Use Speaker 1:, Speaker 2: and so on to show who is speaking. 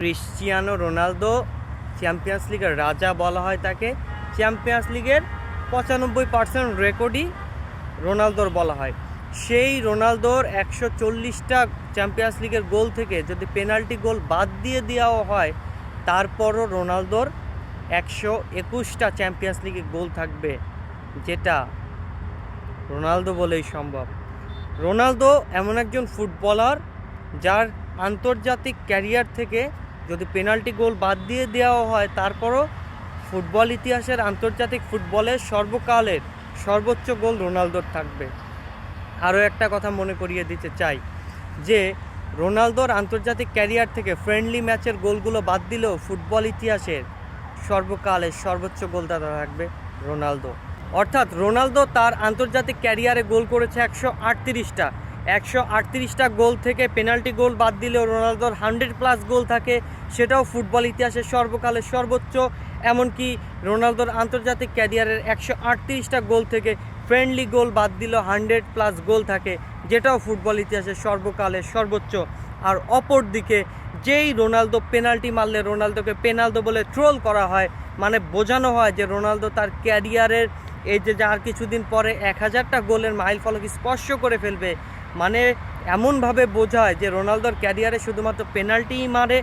Speaker 1: Cristiano Ronaldo champions লিগের রাজা বলা হয় তাকে। চ্যাম্পিয়ন্স লিগের 95% রেকর্ডই রোনালদোর বলা হয়। সেই রোনালদোর 140টা চ্যাম্পিয়ন্স লিগের গোল থেকে যদি পেনাল্টি গোল বাদ দিয়ে দেওয়াও হয়, তারপরও রোনালদোর 121টা চ্যাম্পিয়ন্স লিগের গোল থাকবে, যেটা রোনালদো বলেই সম্ভব। রোনালদো এমন একজন ফুটবলার যার আন্তর্জাতিক ক্যারিয়ার থেকে যদি পেনাল্টি গোল বাদ দিয়ে দেওয়া হয়, তারপরও ফুটবল ইতিহাসের আন্তর্জাতিক ফুটবলের সর্বকালের সর্বোচ্চ গোল রোনালদোর থাকবে। আরও একটা কথা মনে করিয়ে দিতে চাই যে রোনালদোর আন্তর্জাতিক ক্যারিয়ার থেকে ফ্রেন্ডলি ম্যাচের গোলগুলো বাদ দিলেও ফুটবল ইতিহাসের সর্বকালের সর্বোচ্চ গোলদাতা থাকবে রোনালদো। অর্থাৎ রোনালদো তার আন্তর্জাতিক ক্যারিয়ারে গোল করেছে 138টা। 138টা গোল থেকে পেনাল্টি গোল বাদ দিলেও রোনালদোর 100+ গোল থাকে, সেটাও ফুটবল ইতিহাসের সর্বকালের সর্বোচ্চ। এমনকি রোনালদোর আন্তর্জাতিক ক্যারিয়ারের 138টা গোল থেকে ফ্রেন্ডলি গোল বাদ দিলেও 100+ গোল থাকে, যেটাও ফুটবল ইতিহাসের সর্বকালের সর্বোচ্চ। আর অপর দিকে যেই রোনালদো পেনাল্টি মারলে রোনালদোকে পেনালদো বলে ট্রোল করা হয়, মানে বোঝানো হয় যে রোনালদো তার ক্যারিয়ারের এই যে আর কিছুদিন পরে 1000টা গোলের মাইল ফলক স্পর্শ করে ফেলবে, মানে এমনভাবে বোঝায় যে রোনালদোর ক্যারিয়ারে শুধুমাত্র পেনাল্টিই মারে।